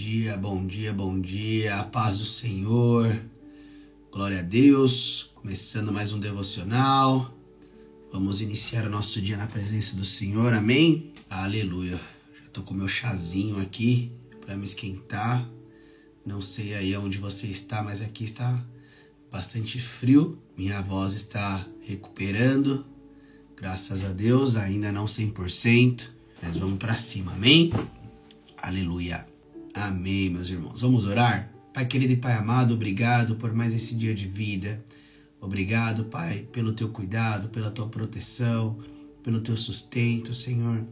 dia, bom dia, bom dia, a paz do Senhor, glória a Deus, começando mais um devocional, vamos iniciar o nosso dia na presença do Senhor, amém? Aleluia, já tô com meu chazinho aqui para me esquentar, não sei aí onde você está, mas aqui está bastante frio, minha voz está recuperando, graças a Deus, ainda não 100%, mas vamos para cima, amém? Aleluia. Amém, meus irmãos. Vamos orar? Pai querido e Pai amado, obrigado por mais esse dia de vida. Obrigado, Pai, pelo teu cuidado, pela tua proteção, pelo teu sustento, Senhor.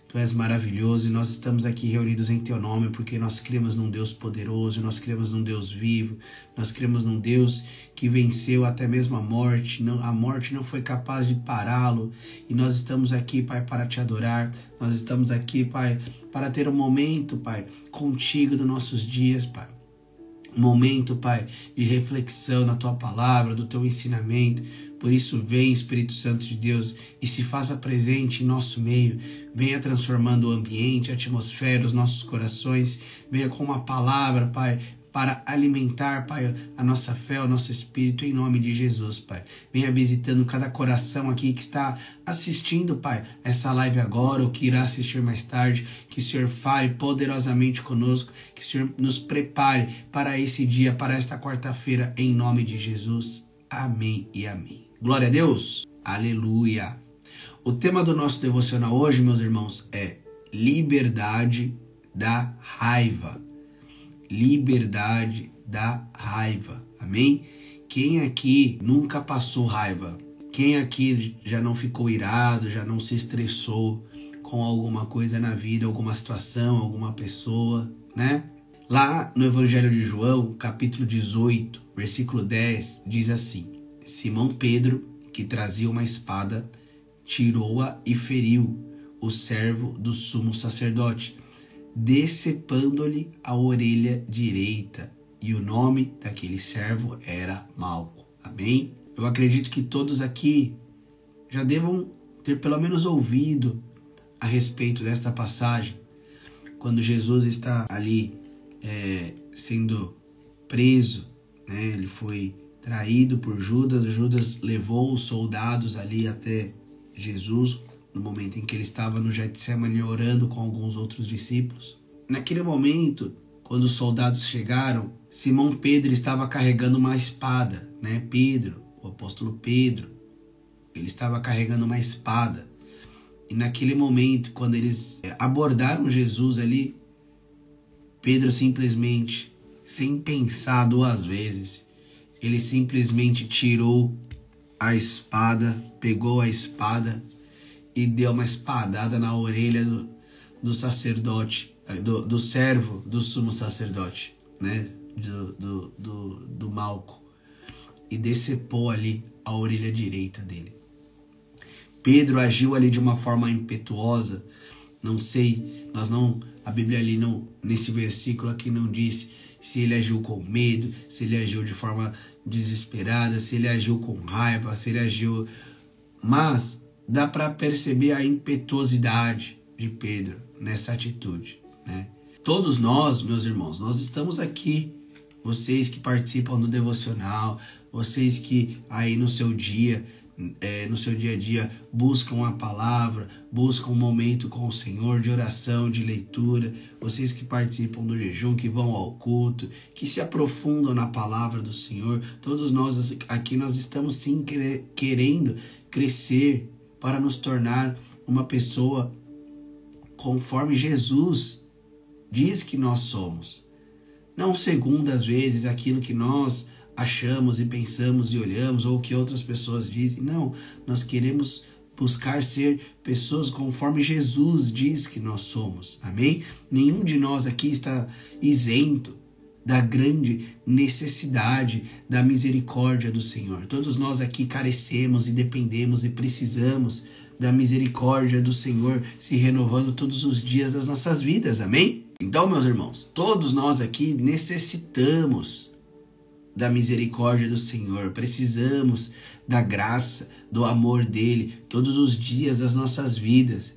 Tu és maravilhoso e nós estamos aqui reunidos em teu nome porque nós cremos num Deus poderoso, nós cremos num Deus vivo, nós cremos num Deus que venceu até mesmo a morte não foi capaz de pará-lo e nós estamos aqui, Pai, para te adorar, nós estamos aqui, Pai, para ter um momento, Pai, contigo dos nossos dias, Pai. Um momento, Pai, de reflexão na tua palavra, do teu ensinamento. Por isso, vem, Espírito Santo de Deus, e se faça presente em nosso meio. Venha transformando o ambiente, a atmosfera, os nossos corações. Venha com uma palavra, Pai, para alimentar, Pai, a nossa fé, o nosso espírito, em nome de Jesus, Pai. Venha visitando cada coração aqui que está assistindo, Pai, essa live agora, ou que irá assistir mais tarde. Que o Senhor fale poderosamente conosco, que o Senhor nos prepare para esse dia, para esta quarta-feira, em nome de Jesus. Amém e amém. Glória a Deus. Aleluia. O tema do nosso devocional hoje, meus irmãos, é liberdade da raiva. Liberdade da raiva, amém? Quem aqui nunca passou raiva? Quem aqui já não ficou irado, já não se estressou com alguma coisa na vida, alguma situação, alguma pessoa, né? Lá no Evangelho de João, capítulo 18, versículo 10, diz assim: Simão Pedro, que trazia uma espada, tirou-a e feriu o servo do sumo sacerdote, decepando-lhe a orelha direita, e o nome daquele servo era Malco. Amém? Eu acredito que todos aqui já devam ter pelo menos ouvido a respeito desta passagem, quando Jesus está ali sendo preso, né? Ele foi traído por Judas, Judas levou os soldados ali até Jesus, no momento em que ele estava no Getsemane orando com alguns outros discípulos. Naquele momento, quando os soldados chegaram, Simão Pedro estava carregando uma espada, né? Pedro, o apóstolo Pedro, ele estava carregando uma espada. E naquele momento, quando eles abordaram Jesus ali, Pedro simplesmente, sem pensar duas vezes, ele simplesmente tirou a espada, pegou a espada e deu uma espadada na orelha do sacerdote, do servo do sumo sacerdote, né? Do Malco, e decepou ali a orelha direita dele. Pedro agiu ali de uma forma impetuosa, não sei, a Bíblia ali nesse versículo aqui não diz se ele agiu com medo, se ele agiu de forma desesperada, se ele agiu com raiva, se ele agiu... Mas dá para perceber a impetuosidade de Pedro nessa atitude, né? Todos nós, meus irmãos, nós estamos aqui, vocês que participam do devocional, vocês que aí no seu dia a dia buscam a palavra, buscam um momento com o Senhor de oração, de leitura, vocês que participam do jejum, que vão ao culto, que se aprofundam na palavra do Senhor, todos nós aqui nós estamos sim querendo crescer para nos tornar uma pessoa conforme Jesus diz que nós somos, não segundo às vezes aquilo que nós achamos e pensamos e olhamos, ou que outras pessoas dizem. Não, nós queremos buscar ser pessoas conforme Jesus diz que nós somos, amém? Nenhum de nós aqui está isento da grande necessidade da misericórdia do Senhor. Todos nós aqui carecemos e dependemos e precisamos da misericórdia do Senhor se renovando todos os dias das nossas vidas, amém? Então, meus irmãos, todos nós aqui necessitamos da misericórdia do Senhor, precisamos da graça, do amor dele todos os dias das nossas vidas.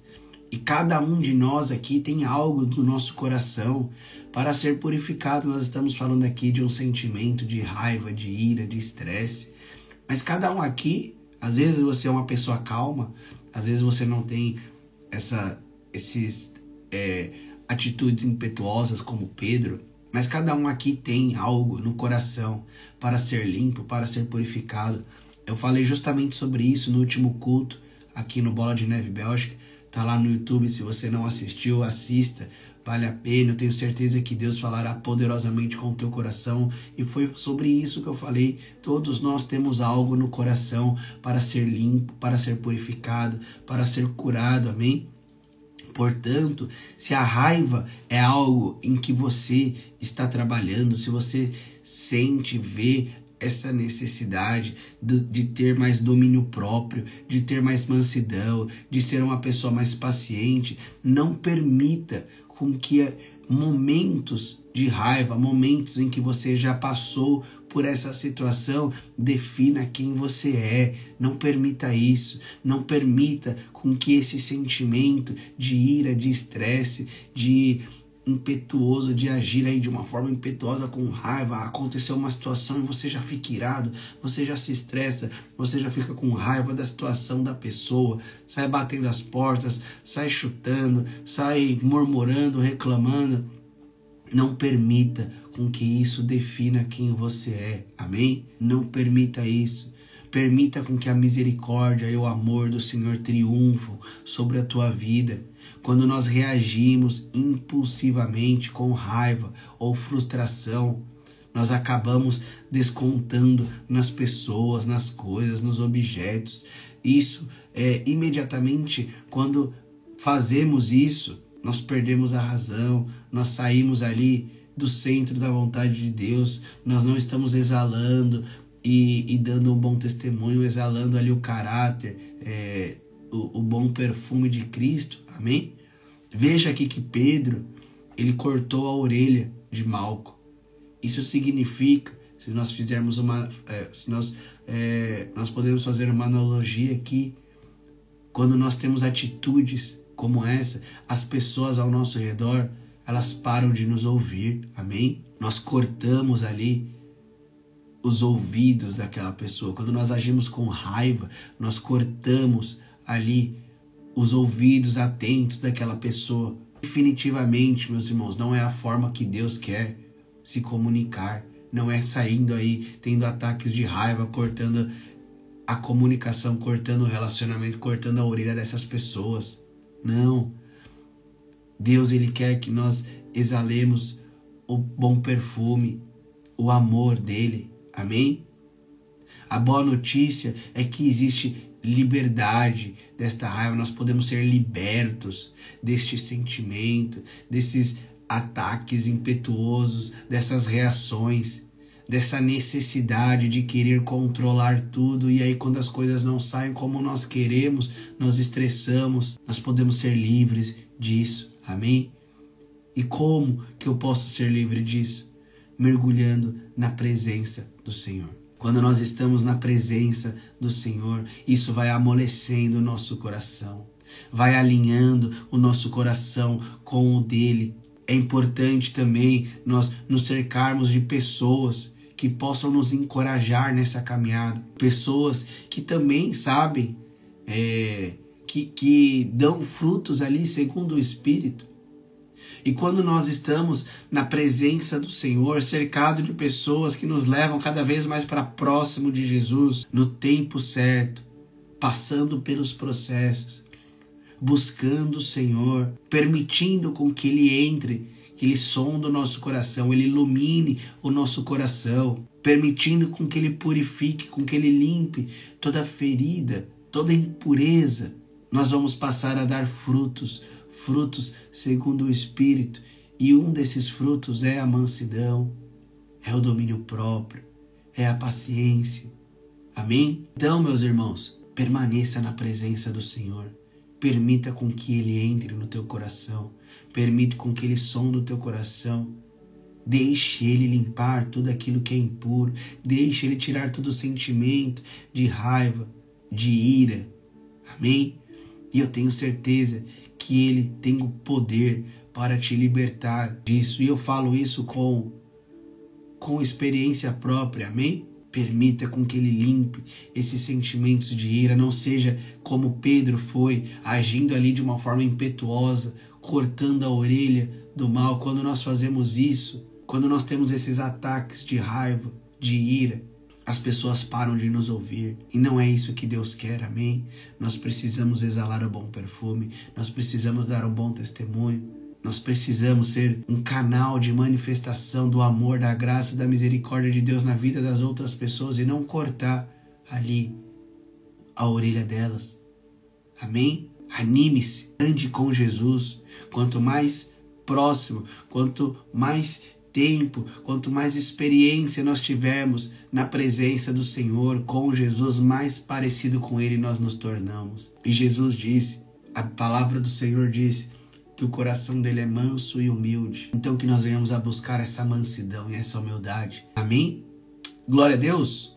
E cada um de nós aqui tem algo do nosso coração para ser purificado. Nós estamos falando aqui de um sentimento de raiva, de ira, de estresse. Mas cada um aqui, às vezes você é uma pessoa calma, às vezes você não tem esses atitudes impetuosas como Pedro, mas cada um aqui tem algo no coração para ser limpo, para ser purificado. Eu falei justamente sobre isso no último culto, aqui no Bola de Neve Bélgica. Tá lá no YouTube, se você não assistiu, assista. Vale a pena, eu tenho certeza que Deus falará poderosamente com o teu coração. E foi sobre isso que eu falei. Todos nós temos algo no coração para ser limpo, para ser purificado, para ser curado, amém? Portanto, se a raiva é algo em que você está trabalhando, se você sente, vê essa necessidade de ter mais domínio próprio, de ter mais mansidão, de ser uma pessoa mais paciente, não permita com que momentos de raiva, momentos em que você já passou por essa situação, defina quem você é. Não permita isso. Não permita com que esse sentimento de ira, de estresse, de impetuoso, de agir aí de uma forma impetuosa, com raiva, aconteceu uma situação e você já fica irado, você já se estressa, você já fica com raiva da situação da pessoa, sai batendo as portas, sai chutando, sai murmurando, reclamando. Não permita com que isso defina quem você é, amém? Não permita isso. Permita com que a misericórdia e o amor do Senhor triunfam sobre a tua vida. Quando nós reagimos impulsivamente com raiva ou frustração, nós acabamos descontando nas pessoas, nas coisas, nos objetos. Isso imediatamente, quando fazemos isso, nós perdemos a razão, nós saímos ali do centro da vontade de Deus, nós não estamos exalando e dando um bom testemunho, exalando ali o caráter, o bom perfume de Cristo, amém? Veja aqui que Pedro, ele cortou a orelha de Malco. Isso significa, se nós fizermos nós podemos fazer uma analogia aqui, quando nós temos atitudes como essa, as pessoas ao nosso redor, elas param de nos ouvir, amém? Nós cortamos ali os ouvidos daquela pessoa. Quando nós agimos com raiva, nós cortamos ali os ouvidos atentos daquela pessoa. Definitivamente, meus irmãos, não é a forma que Deus quer se comunicar. Não é saindo aí, tendo ataques de raiva, cortando a comunicação, cortando o relacionamento, cortando a orelha dessas pessoas. Não. Deus, ele quer que nós exalemos o bom perfume, o amor dele. Amém? A boa notícia é que existe liberdade desta raiva. Nós podemos ser libertos deste sentimento, desses ataques impetuosos, dessas reações, dessa necessidade de querer controlar tudo. E aí, quando as coisas não saem como nós queremos, nós estressamos. Nós podemos ser livres disso. Amém? E como que eu posso ser livre disso? Mergulhando na presença do Senhor. Quando nós estamos na presença do Senhor, isso vai amolecendo o nosso coração, vai alinhando o nosso coração com o dele. É importante também nós nos cercarmos de pessoas que possam nos encorajar nessa caminhada, pessoas que também sabem, que dão frutos ali segundo o Espírito. E quando nós estamos na presença do Senhor, cercado de pessoas que nos levam cada vez mais para próximo de Jesus, no tempo certo, passando pelos processos, buscando o Senhor, permitindo com que Ele entre, que Ele sonde o nosso coração, Ele ilumine o nosso coração, permitindo com que Ele purifique, com que Ele limpe toda ferida, toda impureza, nós vamos passar a dar frutos segundo o Espírito. E um desses frutos é a mansidão, é o domínio próprio, é a paciência. Amém? Então, meus irmãos, permaneça na presença do Senhor. Permita com que Ele entre no teu coração. Permita com que Ele sonde o teu coração. Deixe Ele limpar tudo aquilo que é impuro. Deixe Ele tirar todo o sentimento de raiva, de ira. Amém? E eu tenho certeza que Ele tem o poder para te libertar disso. E eu falo isso com experiência própria, amém? Permita com que Ele limpe esses sentimentos de ira. Não seja como Pedro foi, agindo ali de uma forma impetuosa, cortando a orelha do mal. Quando nós fazemos isso, quando nós temos esses ataques de raiva, de ira, as pessoas param de nos ouvir. E não é isso que Deus quer, amém? Nós precisamos exalar o bom perfume. Nós precisamos dar um bom testemunho. Nós precisamos ser um canal de manifestação do amor, da graça, da misericórdia de Deus na vida das outras pessoas e não cortar ali a orelha delas. Amém? Anime-se, ande com Jesus. Quanto mais próximo, quanto mais tempo, quanto mais experiência nós tivermos na presença do Senhor, com Jesus, mais parecido com Ele nós nos tornamos. E Jesus disse, a palavra do Senhor disse, que o coração dele é manso e humilde. Então que nós venhamos a buscar essa mansidão e essa humildade. Amém? Glória a Deus.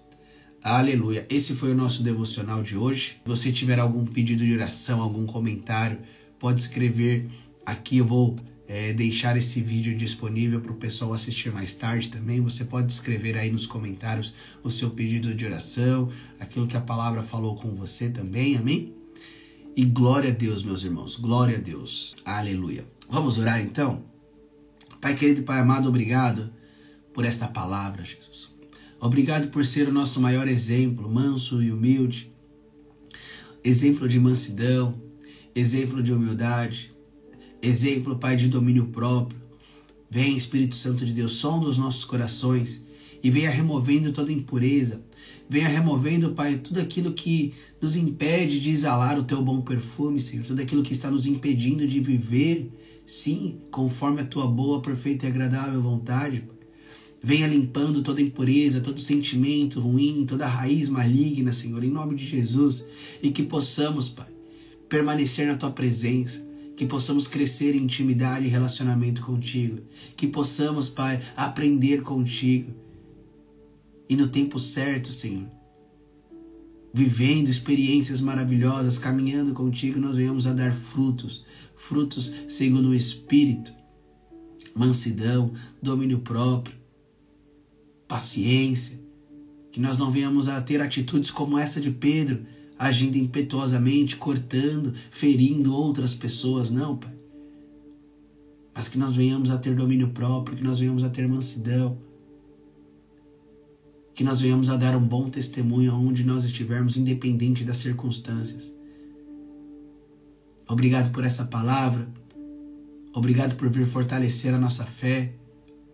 Aleluia. Esse foi o nosso devocional de hoje. Se você tiver algum pedido de oração, algum comentário, pode escrever aqui. Eu vou deixar esse vídeo disponível para o pessoal assistir mais tarde também. Você pode escrever aí nos comentários o seu pedido de oração, aquilo que a palavra falou com você também. Amém? E glória a Deus, meus irmãos, glória a Deus, aleluia. Vamos orar então? Pai querido e Pai amado, obrigado por esta palavra, Jesus. Obrigado por ser o nosso maior exemplo, manso e humilde, exemplo de mansidão, exemplo de humildade, exemplo, Pai, de domínio próprio. Vem, Espírito Santo de Deus, sonda os nossos corações e venha removendo toda impureza. Venha removendo, Pai, tudo aquilo que nos impede de exalar o Teu bom perfume, Senhor. Tudo aquilo que está nos impedindo de viver, sim, conforme a Tua boa, perfeita e agradável vontade, Pai. Venha limpando toda impureza, todo sentimento ruim, toda raiz maligna, Senhor, em nome de Jesus. E que possamos, Pai, permanecer na Tua presença. Que possamos crescer em intimidade e relacionamento contigo. Que possamos, Pai, aprender contigo. E no tempo certo, Senhor, vivendo experiências maravilhosas, caminhando contigo, nós venhamos a dar frutos. Frutos segundo o Espírito. Mansidão, domínio próprio, paciência. Que nós não venhamos a ter atitudes como essa de Pedro, agindo impetuosamente, cortando, ferindo outras pessoas, não, Pai. Mas que nós venhamos a ter domínio próprio, que nós venhamos a ter mansidão, que nós venhamos a dar um bom testemunho aonde nós estivermos, independente das circunstâncias. Obrigado por essa palavra, obrigado por vir fortalecer a nossa fé,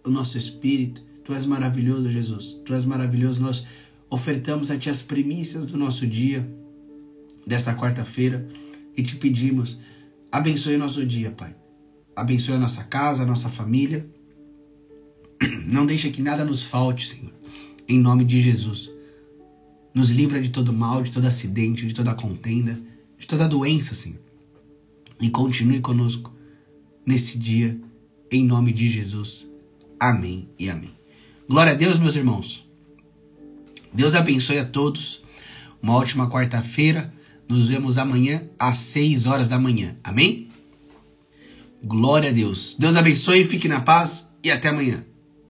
o nosso espírito. Tu és maravilhoso, Jesus, Tu és maravilhoso. Nós ofertamos a Ti as primícias do nosso dia, desta quarta-feira, e Te pedimos, abençoe o nosso dia, Pai. Abençoe a nossa casa, a nossa família. Não deixa que nada nos falte, Senhor. Em nome de Jesus. Nos livra de todo mal, de todo acidente, de toda contenda, de toda doença, Senhor. E continue conosco nesse dia, em nome de Jesus. Amém e amém. Glória a Deus, meus irmãos. Deus abençoe a todos. Uma ótima quarta-feira. Nos vemos amanhã às 6 horas da manhã. Amém? Glória a Deus. Deus abençoe, fique na paz e até amanhã.